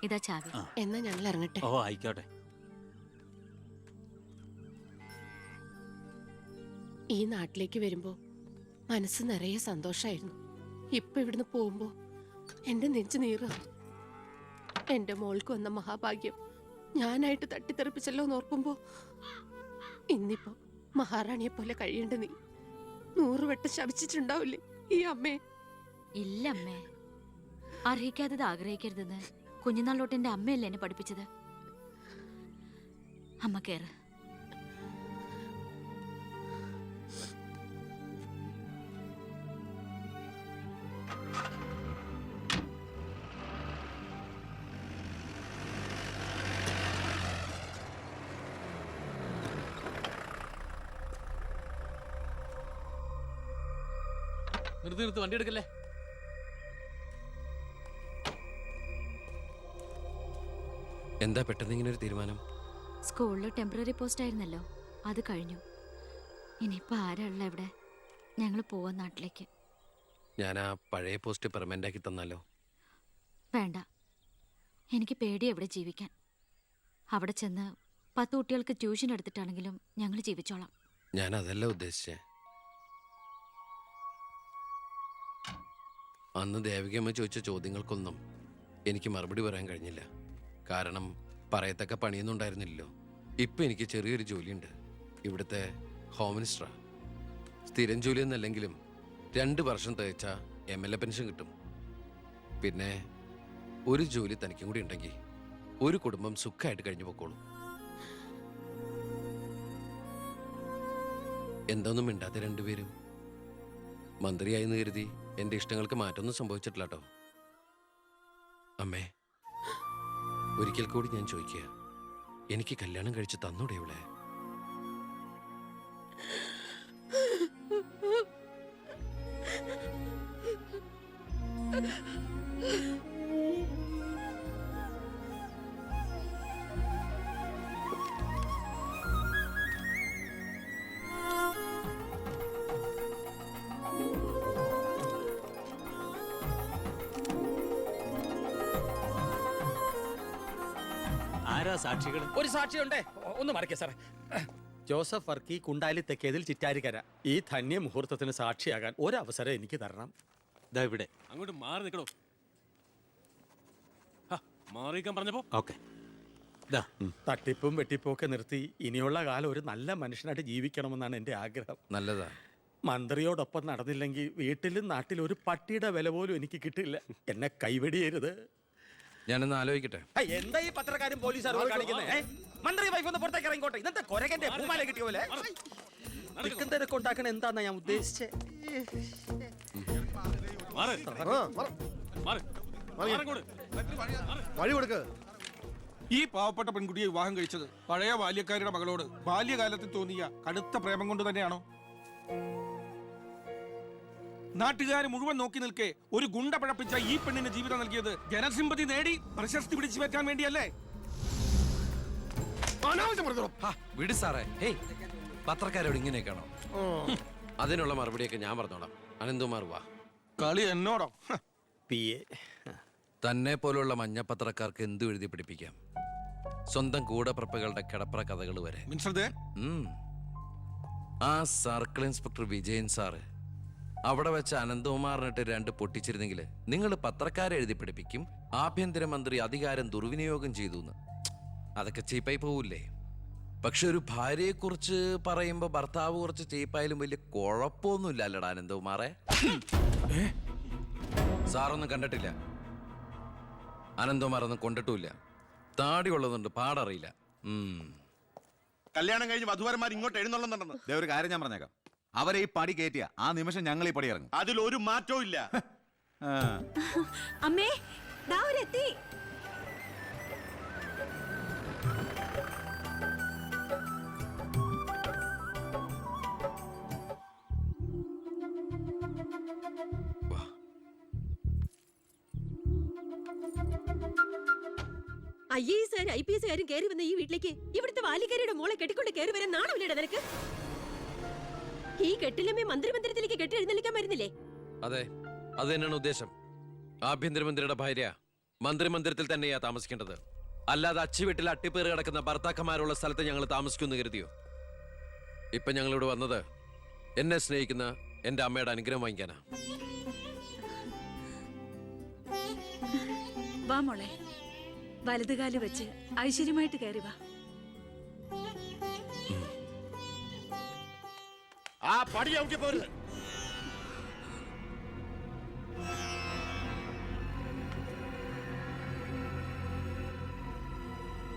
ഇതാ ചാവി. എന്നാ ഞങ്ങൾ ഇറങ്ങട്ടെ. ഓ ആയിക്കോട്ടെ. ഈ നാട്ടിലേക്ക് വരുമ്പോ മനസ്സ് നിറയെ സന്തോഷായിരുന്നു. ഇപ്പൊ ഇവിടുന്ന് പോകുമ്പോ എന്റെ നെഞ്ചു നീറ. എന്റെ മോൾക്ക് വന്ന മഹാഭാഗ്യം ഞാനായിട്ട് തട്ടിത്തെറിപ്പിച്ചല്ലോ എന്നോർക്കുമ്പോ ഇന്നിപ്പോ മഹാറാണിയെ പോലെ കഴിയേണ്ട നീ 100 വട്ടം ശപിച്ചിട്ടുണ്ടാവില്ലേ ഈ അമ്മേ? ഇല്ല അമ്മേ, അർഹിക്കാത്തത് ആഗ്രഹിക്കരുതെന്ന് കുഞ്ഞുനാളോട്ട് എന്റെ അമ്മയല്ലേ എന്നെ പഠിപ്പിച്ചത്. അമ്മ കേറ്. നിർത്തി വണ്ടി എടുക്കല്ലേ. എന്താ പെട്ടെന്ന് ഇങ്ങനെ ഒരു തീരുമാനം? സ്കൂളിൽ ടെമ്പററി പോസ്റ്റ് ആയിരുന്നല്ലോ, അത് കഴിഞ്ഞു. ഇനിയിപ്പോ ആരാ ഉള്ള ഇവിടെ? ഞങ്ങൾ പോവാൻ നാട്ടിലേക്ക്. ഞാൻ ആ പഴയ പോസ്റ്റ് പെർമനന്റ് ആക്കി തന്നാലോ? വേണ്ട, എനിക്ക് പേടി എവിടെ ജീവിക്കാൻ. അവിടെ ചെന്ന് 10 കുട്ടികൾക്ക് ട്യൂഷൻ എടുത്തിട്ടാണെങ്കിലും ഞങ്ങൾ ജീവിച്ചോളാം. ഞാൻ അതല്ല ഉദ്ദേശിച്ചേ. അന്ന് ദേവികമ്മ ചോദിച്ച ചോദ്യങ്ങൾക്കൊന്നും എനിക്ക് മറുപടി പറയാൻ കഴിഞ്ഞില്ല. കാരണം പറയത്തക്ക പണിയൊന്നും ഉണ്ടായിരുന്നില്ലല്ലോ. ഇപ്പം എനിക്ക് ചെറിയൊരു ജോലിയുണ്ട്, ഇവിടുത്തെ ഹോം മിനിസ്റ്ററാ. സ്ഥിരം ജോലിയൊന്നല്ലെങ്കിലും 2 വർഷം തികച്ച MLA പെൻഷൻ കിട്ടും. പിന്നെ ഒരു ജോലി തനിക്കും കൂടി ഉണ്ടെങ്കിൽ ഒരു കുടുംബം സുഖമായിട്ട് കഴിഞ്ഞു പോക്കോളും. എന്തൊന്നും മിണ്ടാത്ത രണ്ടുപേരും. മന്ത്രിയായെന്ന് കരുതി എൻ്റെ ഇഷ്ടങ്ങൾക്ക് മാറ്റമൊന്നും സംഭവിച്ചിട്ടില്ല കേട്ടോ. അമ്മേ, ഒരിക്കൽ കൂടി ഞാൻ ചോദിക്കുക, എനിക്ക് കല്യാണം കഴിച്ച് തന്നൂടെ ഇവളെ? ആരാ സാക്ഷികൾ? ഒരു സാക്ഷിയുണ്ടേ, ഒന്ന് മറിക്ക സാറേ. ജോസഫ് വർക്കി, കുണ്ടാലി തെക്കേതിൽ, ചിറ്റാരിക്കര. ഈ ധന്യ മുഹൂർത്തത്തിന് സാക്ഷിയാകാൻ ഒരവസരം എനിക്ക് തരണം. ഇതാ ഇവിടെ. അങ്ങോട്ട് മാറി നിൽക്കണോ? മാറിയിക്കാൻ പറഞ്ഞപ്പോ ഓക്കെ. തട്ടിപ്പും വെട്ടിപ്പും ഒക്കെ നിർത്തി ഇനിയുള്ള കാലം ഒരു നല്ല മനുഷ്യനായിട്ട് ജീവിക്കണമെന്നാണ് എൻ്റെ ആഗ്രഹം. നല്ലതാ. മന്ത്രിയോടൊപ്പം നടന്നില്ലെങ്കിൽ വീട്ടിലും നാട്ടിലും ഒരു പട്ടിയുടെ വില പോലും എനിക്ക് കിട്ടില്ല. എന്നെ കൈവെടിയരുത്. ഞാനൊന്ന് ആലോചിക്കട്ടെ. എന്താ ഈ പത്രക്കാരും പോലീസുകാരും കാണിക്കുന്നത്? മന്ത്രി വൈഫ് ഒന്ന് പുറത്തേക്ക് ഇറങ്ങിക്കോട്ടെ. ഇന്നത്തെ കൊരകന്റെ പൂമാല കിട്ടിയ പോലെ തിരക്ക് ഉണ്ടാക്കണ എന്താന്നാ ഞാൻ ഉദ്ദേശിച്ചേ. ഈ പാവപ്പെട്ട പെൺകുട്ടിയെ വിവാഹം കഴിച്ചത് പഴയ ബാല്യക്കാരുടെ മകളോട് ബാല്യകാലത്തിൽ തോന്നിയ കടുത്ത പ്രേമം കൊണ്ട് തന്നെയാണോ? നാട്ടുകാർ മുഴുവൻ നോക്കി നിൽക്കെ ഒരു ഗുണ്ട പഴപ്പിച്ച ഈ പെണ്ണിന് ജീവിതം നൽകിയത് ജനസിമ്പതി നേടി പ്രശസ്തി പിടിച്ചു വെക്കാൻ വേണ്ടിയല്ലേ? വിട് സാറേ. പത്രക്കാരോട് ഇങ്ങനെയൊക്കെയാണോ? അതിനുള്ള മറുപടിയൊക്കെ ഞാൻ പറഞ്ഞോളാം. അനന്തുമാർ വാ. കളി എന്നോടോ? തന്നെ പോലുള്ള മഞ്ഞപ്പത്രക്കാർക്ക് എന്തു എഴുതി പിടിപ്പിക്കാം. സ്വന്തം കൂടപ്പിറപ്പുകളുടെ കിടപ്പറ കഥകൾ വരെ. ആ സർക്കിൾ ഇൻസ്പെക്ടർ വിജയൻ സാറ് അവിടെ വെച്ച് അനന്തകുമാറിനിട്ട് 2 പൊട്ടിച്ചിരുന്നെങ്കിൽ നിങ്ങൾ പത്രക്കാരെ എഴുതി പിടിപ്പിക്കും ആഭ്യന്തരമന്ത്രി അധികാരം ദുർവിനിയോഗം ചെയ്തു എന്ന്. അതൊക്കെ ചീപ്പായി പോവില്ലേ? പക്ഷെ ഒരു ഭാര്യയെക്കുറിച്ച് പറയുമ്പോൾ ഭർത്താവ് കുറച്ച് ചീപ്പായാലും വലിയ കുഴപ്പമൊന്നുമില്ല അല്ലടാ അനന്തകുമാറെ. സാറൊന്നും കണ്ടിട്ടില്ല, അനന്തകുമാറൊന്നും കൊണ്ടിട്ടുമില്ല. താടി ഉള്ളതുകൊണ്ട് പാടറിയില്ല. കല്യാണം കഴിഞ്ഞ് വധുവരന്മാർ ഇങ്ങോട്ട് എഴുന്നള്ളുന്നുണ്ടെന്ന്. ഒരു കാര്യം ഞാൻ പറഞ്ഞേക്കാം, അവരെ ഈ പടി കയറ്റിയ ആ നിമിഷം ഞങ്ങൾ ഈ പടി ഇറങ്ങും. അതിലൊരു മാറ്റവും ഇല്ല. അമ്മേ, ദാ അവരെത്തി. IAS IPS കയറി വന്ന ഈ വീട്ടിലേക്ക് ഇവിടുത്തെ വാലിക്കാരിയുടെ മോളെ കെട്ടിക്കൊണ്ട് കയറി വരാൻ നാണമില്ലേടാ നിനക്ക്? ഈ കെട്ടിലമ്മേ മന്ത്രിമന്ദിരത്തിലേക്ക് കെട്ടി എഴുന്നള്ളിക്കാൻ വരുന്നില്ലേ? അതെ, അത് തന്നെയാണ് ഉദ്ദേശം. ആഭ്യന്തരമന്ത്രിയുടെ ഭാര്യ മന്ത്രിമന്ദിരത്തിൽ തന്നെയാ താമസിക്കേണ്ടത്. അല്ലാതെ അച്ചുവീട്ടിൽ അട്ടിപ്പേറ് കിടക്കുന്ന ഭർത്താക്കന്മാരുള്ള സ്ഥലത്ത് ഞങ്ങൾ താമസിക്കുമെന്ന് കരുതിയോ? ഇപ്പൊ ഞങ്ങളിവിടെ വന്നത് എന്നെ സ്നേഹിക്കുന്ന എന്റെ അമ്മയുടെ അനുഗ്രഹം വാങ്ങിക്കാനാ. വാ മോളെ, വലതുകാല് വെച്ച് ഐശ്വര്യമായിട്ട് കയറി വാ. ആ പടി ഔട്ടി പോരുത്.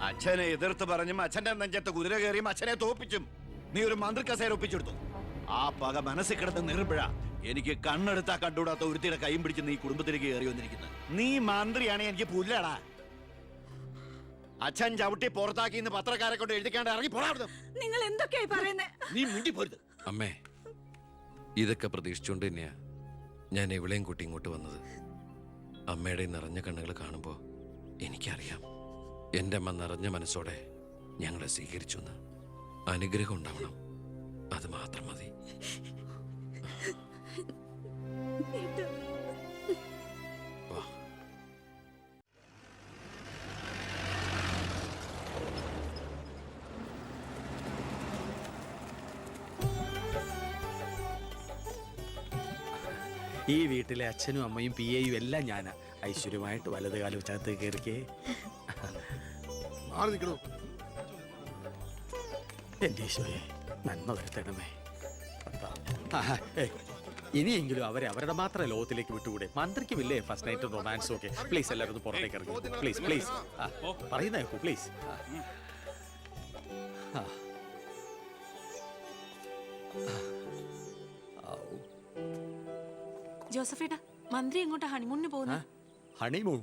അച്ഛനെ എതിർത്ത് പറഞ്ഞും അച്ഛന്റെ നെഞ്ചത്ത് കുതിര കയറിയും അച്ഛനെ തോപ്പിച്ചും നീ ഒരു മന്ത്രി കസേര ഒപ്പിച്ചെടുത്തു. ആ പക മനസ്സിൽ കിടന്ന് നീറുമ്പോഴാ എനിക്ക് കണ്ണെടുത്താ കണ്ടുകൂടാത്ത ഒരുത്തിയുടെ കൈയും പിടിച്ച് നീ കുടുംബത്തിലേക്ക് കയറി വന്നിരിക്കുന്നത്. നീ മന്ത്രിയാണ്, എനിക്ക് പുല്ലടാ. അച്ഛൻ ചവിട്ടി പുറത്താക്കി ഇന്ന് പത്രക്കാരെ കൊണ്ട് എഴുതിക്കാണ്ട് ഇറങ്ങി പോടാ. നിങ്ങൾ എന്തൊക്കെയായി പറയുന്നേ? നീ മിണ്ടി പോരുത്. അമ്മേ, ഇതൊക്കെ പ്രതീക്ഷിച്ചുകൊണ്ട് തന്നെയാ ഞാൻ എവിടെയും കൂട്ടി ഇങ്ങോട്ട് വന്നത്. അമ്മയുടെ നിറഞ്ഞ കണ്ണുകൾ കാണുമ്പോൾ എനിക്കറിയാം എൻ്റെ അമ്മ നിറഞ്ഞ മനസ്സോടെ ഞങ്ങളെ സ്വീകരിച്ചു എന്ന്. അനുഗ്രഹം ഉണ്ടാവണം, അത് മാത്രം മതി. വാ. ഈ വീട്ടിലെ അച്ഛനും അമ്മയും പി എയും എല്ലാം ഞാനാ. ഐശ്വര്യമായിട്ട് വലത് കാലം വെച്ചകത്ത് കയറിക്കേ. മാറി നിൽക്കണോ? എന്റെ ഈശോയെ, നന്മ വരുത്തണമേ. ഇനിയെങ്കിലും അവരെ അവരുടെ മാത്രം ലോകത്തിലേക്ക് വിട്ടുകൂടെ? മന്ത്രിക്കുമില്ലേ ഫസ്റ്റ് നൈറ്റ് റൊമാൻസും ഒക്കെ? പ്ലീസ് എല്ലാവരും ഒന്ന് പുറത്തേക്ക് ഇറങ്ങും. പ്ലീസ് പ്ലീസ്, പറയുന്ന കേൾക്കൂ പ്ലീസ്. ജോസഫേട്ടാ, മന്ത്രി എങ്ങോട്ടാ ഹണിമൂണിന് പോകുന്നത്? ഹണിമൂൺ?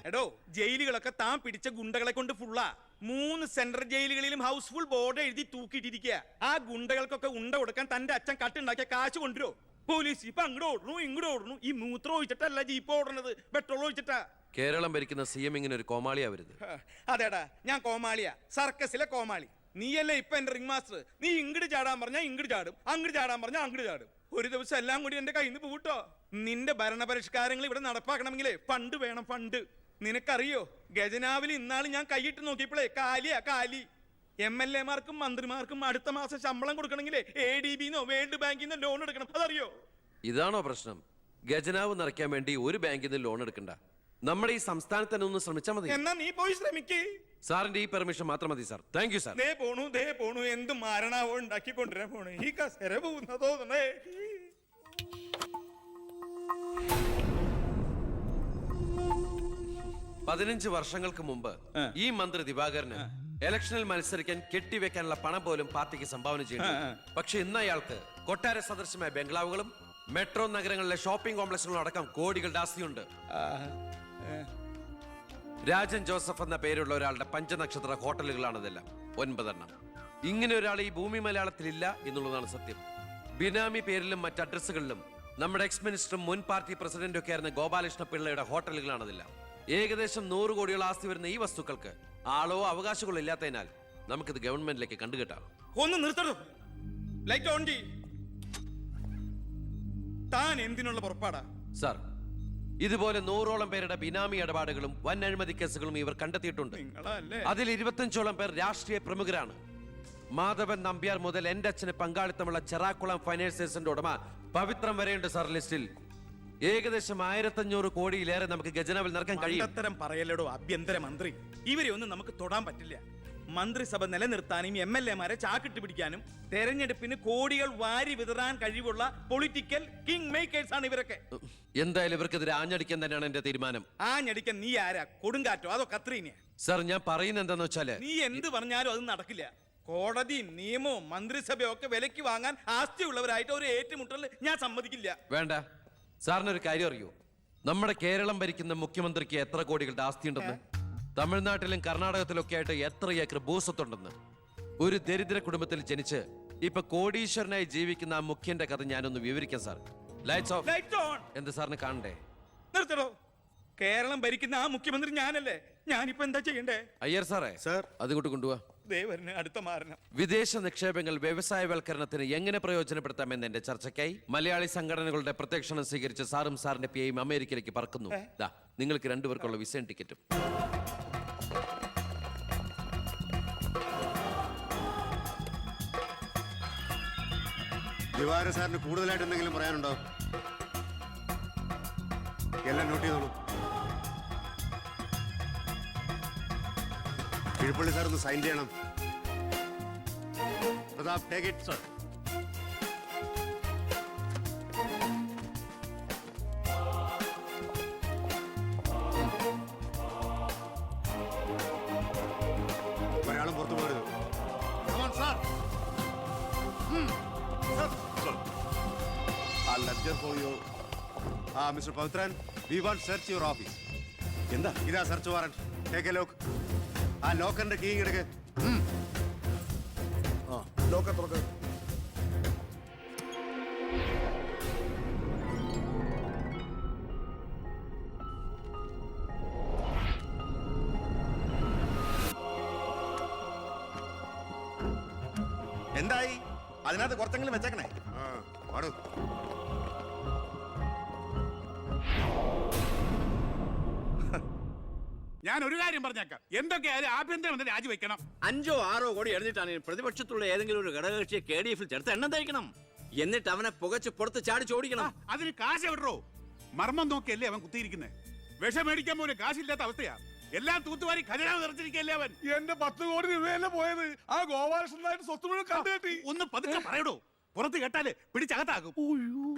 എടോ, ജയിലുകളൊക്കെ താൻ പിടിച്ച ഗുണ്ടകളെ കൊണ്ട് ഫുള്ളാ. 3 സെൻട്രൽ ജയിലുകളിലും ഹൗസ്ഫുൾ ബോർഡ് എഴുതി തൂക്കിയിട്ടിരിക്കുക. ആ ഗുണ്ടകൾക്കൊക്കെ ഉണ്ട കൊടുക്കാൻ തന്റെ അച്ഛൻ കട്ടുണ്ടാക്കിയ കാശ് കൊണ്ടുവരോ? പോലീസ് ഇപ്പൊ അങ്ങോട്ട് ഓടുന്നു ഇങ്ങോട്ട് ഓടുന്നു. ഈ മൂത്രം ഒഴിച്ചിട്ടല്ല ജീപ്പ് ഓടുന്നത്, പെട്രോൾ ഒഴിച്ചിട്ടാ. കേരളം ഭരിക്കുന്ന CM ഇങ്ങനെ ഒരു കോമാളിയാവരുത്. അതേടാ, ഞാൻ കോമാളിയാ, സർക്കസിലെ കോമാളി. നീയല്ലേ ഇപ്പൊ എന്റെ റിംഗ് മാസ്റ്റർ. നീ ഇങ്ങോട്ട് ചാടാൻ പറഞ്ഞാ ഇങ്ങോട്ട് ചാടും, അങ്ങോട്ട് ചാടാൻ പറഞ്ഞാ അങ്ങോട്ട് ചാടും. ഒരു ദിവസം എല്ലാം കൂടി എന്റെ കയ്യിൽ നിന്ന് പോട്ടോ. നിന്റെ ഭരണപരിഷ്കാരങ്ങൾ ഇവിടെ നടപ്പാക്കണമെങ്കിലേ ഫണ്ട് വേണം, ഫണ്ട്. നിനക്കറിയോ, ഖജനാവിൽ ഇന്നാള് ഞാൻ കൈയിട്ട് നോക്കിയപ്പോഴേ കാലിയാ കാലി. MLA മാർക്കും മന്ത്രിമാർക്കും അടുത്ത മാസം ശമ്പളം കൊടുക്കണമെങ്കിലേ ADB-ന്നോ വേൾഡ് ബാങ്കിന്നോ ലോൺ എടുക്കണം. അതറിയോ? ഇതാണോ പ്രശ്നം? ഖജനാവ് നിറയ്ക്കാൻ വേണ്ടി ഒരു ബാങ്കിൽ നിന്ന് ലോൺ എടുക്കണ്ട. നമ്മുടെ ഈ സംസ്ഥാനത്ത് തന്നെ ഒന്ന് ശ്രമിച്ചാൽ മതി. എന്നാ നീ പോയി ശ്രമിക്കേ. സാറിന്റെ ഈ പെർമിഷൻ മാത്രം മതി സാർ. Thank you sir. ദേ പോണു എന്ത് മാരണാവോ ഉണ്ടാക്കിക്കൊണ്ടിരാൻ പോണു. ഈ കസേര പോകുന്നതോ തോന്നണേ. 15 വർഷങ്ങൾക്ക് മുമ്പ് ഈ മന്ത്രി ദിവാകരന് ഇലക്ഷനിൽ മത്സരിക്കാൻ കെട്ടിവെക്കാനുള്ള പണം പോലും പാർട്ടിക്ക് സംഭാവന ചെയ്യുന്നു. പക്ഷെ ഇന്ന് അയാൾക്ക് കൊട്ടാര സദൃശമായ ബംഗ്ലാവുകളും മെട്രോ നഗരങ്ങളിലെ ഷോപ്പിംഗ് കോംപ്ലക്സുകളും അടക്കം കോടികളുടെ ആസ്തിയുണ്ട്. രാജൻ ജോസഫ് എന്ന പേരുള്ള ഒരാളുടെ പഞ്ചനക്ഷത്ര ഹോട്ടലുകളാണിതെല്ലാം, 9 എണ്ണം. ഇങ്ങനെ ഒരാൾ ഈ ഭൂമി മലയാളത്തിലില്ല എന്നുള്ളതാണ് സത്യം. ബിനാമി പേരിലും മറ്റ് അഡ്രസ്സുകളിലും നമ്മുടെ എക്സ് മിനിസ്റ്ററും മുൻ പാർട്ടി പ്രസിഡന്റും ഒക്കെ ആയിരുന്ന ഗോപാലകൃഷ്ണ പിള്ളയുടെ ഹോട്ടലുകളാണിതെല്ലാം. ഏകദേശം 100 കോടിയോളം ആസ്തി വരുന്ന ഈ വസ്തുക്കൾക്ക് ആളോ അവകാശങ്ങളോ ഇല്ലാത്തതിനാൽ നമുക്കിത് ഗവൺമെന്റിലേക്ക് കണ്ടുകെട്ടാം. ഒന്ന് നിർത്തണോ? ലൈറ്റ് ഓൺ ചെയ്യ്. താൻ എന്തിനുള്ള പുറപ്പാടാ? സാർ, ഇതുപോലെ 100ഓളം പേരുടെ ബിനാമി ഇടപാടുകളും വൻ അഴിമതി കേസുകളും ഇവർ കണ്ടെത്തിയിട്ടുണ്ട്. അതിൽ 25ഓളം പേർ രാഷ്ട്രീയ പ്രമുഖരാണ്. മാധവൻ നമ്പ്യാർ മുതൽ എന്റെ അച്ഛന് പങ്കാളിത്തമുള്ള ചെറാക്കുളം ഫൈനാൻസേഴ്സിന്റെ ഉടമ പവിത്രം വരെയുണ്ട് സാർ ലിസ്റ്റിൽ. ഏകദേശം 1500 കോടിയിലേറെ നമുക്ക് ഖജനാവിൽ നിറക്കാൻ കഴിയും. അത്തരം പറയലടോ ആഭ്യന്തര മന്ത്രി. ഇവരെ ഒന്നും നമുക്ക് തൊടാൻ പറ്റില്ല. മന്ത്രിസഭ നിലനിർത്താനും MLA-മാരെ ചാക്കിട്ട് പിടിക്കാനും തെരഞ്ഞെടുപ്പിന് കോടികൾ വാരി വിതറാൻ കഴിവുള്ള പൊളിറ്റിക്കൽ കിങ് മേക്കേഴ്സ് ആണ് ഇവരൊക്കെ. എന്തായാലും ഇവർക്കെതിരെ ആഞ്ഞടിക്കാൻ തന്നെയാണ് എന്റെ തീരുമാനം. ആഞ്ഞടിക്കാൻ നീ ആരാ? കൊടുങ്കാറ്റോ അതോ കത്രീനയാ? സാർ, ഞാൻ പറയുന്നത് എന്താന്ന് വെച്ചാല്, നീ എന്ത് പറഞ്ഞാലും അത് നടക്കില്ല. കോടതിയും നിയമവും മന്ത്രിസഭയും ഒക്കെ വിലക്ക് വാങ്ങാൻ ആസ്തിയുള്ളവരായിട്ട് ഒരു ഏറ്റുമുട്ടൽ ഞാൻ സമ്മതിക്കില്ല. വേണ്ട. സാറിനൊരു കാര്യം അറിയൂ, നമ്മുടെ കേരളം ഭരിക്കുന്ന മുഖ്യമന്ത്രിക്ക് എത്ര കോടികളുടെ ആസ്തിയുണ്ടെന്ന്? തമിഴ്നാട്ടിലും കർണാടകത്തിലൊക്കെ ആയിട്ട് എത്ര ഏക്കർ ഭൂസ്വത്തുണ്ടെന്ന്? ഒരു ദരിദ്ര കുടുംബത്തിൽ ജനിച്ച് ഇപ്പൊ കോടീശ്വരനായി ജീവിക്കുന്ന ആ മുഖ്യന്റെ കഥ ഞാനൊന്ന് വിവരിക്കാം sir. Lights of. Light on. എന്ത് സാറിന് കാണണ്ടേ? നിർത്തടോ. കേരളം ഭരിക്കുന്ന ആ മുഖ്യമന്ത്രി ഞാനല്ലേ. ഞാനിപ്പോ എന്താ ചെയ്യണ്ടേ? അയ്യർ സാറേ, സാർ. അതുകൊണ്ട് കൊണ്ടുപോവാ. ദേവരന് അടുത്ത മാരണം. വിദേശ നിക്ഷേപങ്ങൾ വ്യവസായവൽക്കരണത്തിന് എങ്ങനെ പ്രയോജനപ്പെടുത്താമെന്ന് എന്റെ ചർച്ചയ്ക്കായി മലയാളി സംഘടനകളുടെ പ്രത്യക്ഷണം സ്വീകരിച്ച് സാറും സാറിന്റെ പിയും അമേരിക്കയിലേക്ക് പറക്കുന്നു. ദാ നിങ്ങൾക്ക് രണ്ടുപേർക്കുള്ള വിസയും ടിക്കറ്റും. ദിവാര സാറിന് കൂടുതലായിട്ട് എന്തെങ്കിലും പറയാനുണ്ടോ? എല്ലാം നോട്ട് ചെയ്തോളൂ. കിഴിപ്പള്ളി സാർ ഒന്ന് സൈൻ ചെയ്യണം. Pratap, take it sir. ഒരാളും പുറത്തു പോകരുത്. Ledger for you. Mister Pavithran, we want search your office. എന്താ? ഇതാ search warrant. Take a lock. ആ ലോക്കറിന്റെ കീ എടുക്ക്. ലോക്കർ തുറക്ക്. എന്തായി? അതിനകത്ത് കുറച്ചെങ്കിലും വെച്ചേക്കണേ. പാടൂ. ഞാൻ ഒരു കാര്യം പറഞ്ഞേക്കാം, എന്തൊക്കെയായാലും ആഭ്യന്തരം രാജിവെക്കണം. 5 or 6 കോടി എഴുതിട്ടാണ് പ്രതിപക്ഷത്തുള്ള ഏതെങ്കിലും ഒരു ഘടകകക്ഷിയെ KDF ചേർത്ത് എണ്ണം തയ്ക്കണം. എന്നിട്ട് അവനെ പുകച്ച് പുറത്ത് ചാടി ചോടിക്കണം. അതിന് കാശ് എവിടോ? മർമ്മം നോക്കിയല്ലേ അവൻ കുത്തിയിരിക്കുന്നത്. വിഷം മേടിക്കാൻ പോലും കാശില്ലാത്ത അവസ്ഥയാ. എല്ലാം തൂത്തുവാരി ഖജനാവ് നിറച്ചിരിക്കല്ലേ അവൻ. എന്റെ 10 കോടി രൂപയല്ലേ പോയത്. ആ ഗോപാലകൃഷ്ണനായിട്ട് സ്വത്ത് മുഴുവൻ കണ്ടുകെട്ടി. ഒന്ന് പതുക്കെ പറയടോ, പുറത്ത് കേട്ടാല് പിടിച്ചകത്താകും.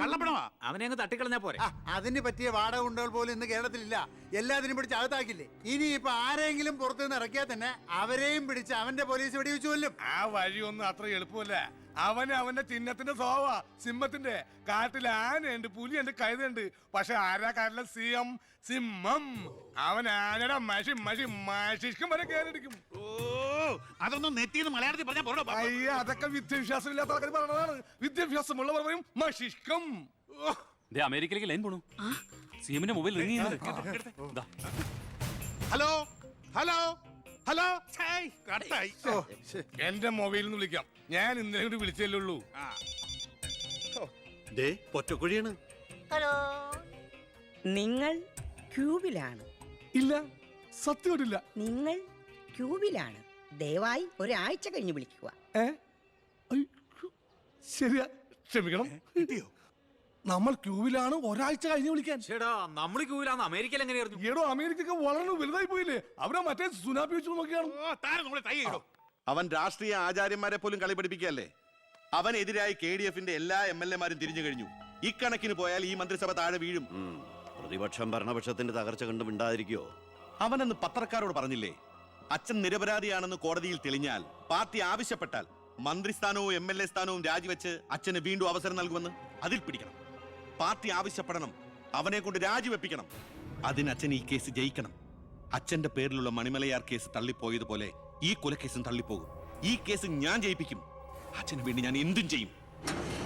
കള്ളപ്പണമാ. അവനെ അങ്ങ് തട്ടിക്കളഞ്ഞാ പോരെ. അതിന് പറ്റിയ വാടക ഉണ്ടകൾ പോലും ഇന്ന് കേരളത്തിലില്ല. എല്ലാത്തിനും പിടിച്ച് അകത്താക്കില്ലേ. ഇനി ഇപ്പൊ ആരെങ്കിലും പുറത്തുനിന്ന് ഇറക്കിയാൽ തന്നെ അവരെയും പിടിച്ച് അവന്റെ പോലീസ് വെടിവെച്ചു കൊല്ലും. ആ വഴിയൊന്നും അത്ര എളുപ്പമല്ല. അവന്റെ ചിഹ്നത്തിന്റെ സ്വഭാവ. സിംഹത്തിന്റെ. കാട്ടിൽ ആനയുണ്ട്, പുലിയുണ്ട്, കഴുതുണ്ട്. പക്ഷെ ആരാ കാട്ടിലെ സിംഹം? സിംഹം. അവൻ ആനയുടെ മഷിക്കും വരെ കയറിടിക്കും. ഓ, അതൊന്നും നെറ്റിന്ന് മലയാളത്തിൽ പറഞ്ഞാ പോരോ. അയ്യ, അതൊക്കെ വിദ്യാഭ്യാസം ഇല്ലാത്ത ആൾക്കാർ പറഞ്ഞതാണ്. വിദ്യാഭ്യാസമുള്ളവർ പറയും മഷിക്കും. അമേരിക്കയിലേക്ക് ലൈൻ പോണു. സിഎമ്മിന്റെ മൊബൈൽ റിംഗ് ചെയ്യുന്നുണ്ട്. Hello hello hello. കട്ടായി. എന്റെ മൊബൈലിൽ നിന്ന് വിളിക്കാം. ഞാൻ ഇന്നലെ കൂടി വിളിച്ചല്ലേ ഉള്ളൂ. പൊറ്റക്കുഴിയാണ്. ഹലോ, നിങ്ങൾ ക്യൂബിലാണ്? ഇല്ല, സത്യമായിട്ടില്ല. നിങ്ങൾ ക്യൂബിലാണ്. ദയവായി ഒരാഴ്ച കഴിഞ്ഞ് വിളിക്കുക. ശരിയാ, ക്ഷമിക്കണം. നമ്മൾ ക്യൂവിലാണ്, ഒരാഴ്ച കഴിഞ്ഞ് വിളിക്കാൻ. നമ്മൾ ക്യൂവിലാണ്. അമേരിക്കയിൽ എങ്ങനെയായിരുന്നു? ഏടോ, അമേരിക്ക വളരെ വലുതായി പോയില്ലേ. അവരെ മറ്റേ സുനാപ്പി വെച്ചു നോക്കിയാണ്. അവൻ രാഷ്ട്രീയ ആചാര്യന്മാരെ പോലും കളി പഠിപ്പിക്കുകയല്ലേ. അവനെതിരായി KDFന്റെ എല്ലാ MLA-മാരും തിരിഞ്ഞു കഴിഞ്ഞു. ഇക്കണക്കിന് പോയാൽ ഈ മന്ത്രിസഭ താഴെ വീഴും. പ്രതിപക്ഷം ഭരണപക്ഷത്തിന്റെ തകർച്ച കണ്ട് മിണ്ടാതിരിക്കോ? അവനെന്ന് പത്രക്കാരോട് പറഞ്ഞില്ലേ, അച്ഛൻ നിരപരാധിയാണെന്ന് കോടതിയിൽ തെളിഞ്ഞാൽ പാർട്ടി ആവശ്യപ്പെട്ടാൽ മന്ത്രിസ്ഥാനവും MLA സ്ഥാനവും രാജിവെച്ച് അച്ഛന് വീണ്ടും അവസരം നൽകുമെന്ന്. അതിൽ പിടിക്കണം. പാർട്ടി ആവശ്യപ്പെടണം, അവനെ കൊണ്ട് രാജിവെപ്പിക്കണം. അതിന് അച്ഛൻ ഈ കേസ് ജയിക്കണം. അച്ഛന്റെ പേരിലുള്ള മണിമലയാർ കേസ് തള്ളിപ്പോയതുപോലെ ഈ കൊലക്കേസും തള്ളിപ്പോകും. ഈ കേസ് ഞാൻ ജയിപ്പിക്കും. അച്ഛന് വേണ്ടി ഞാൻ എന്തും ചെയ്യും.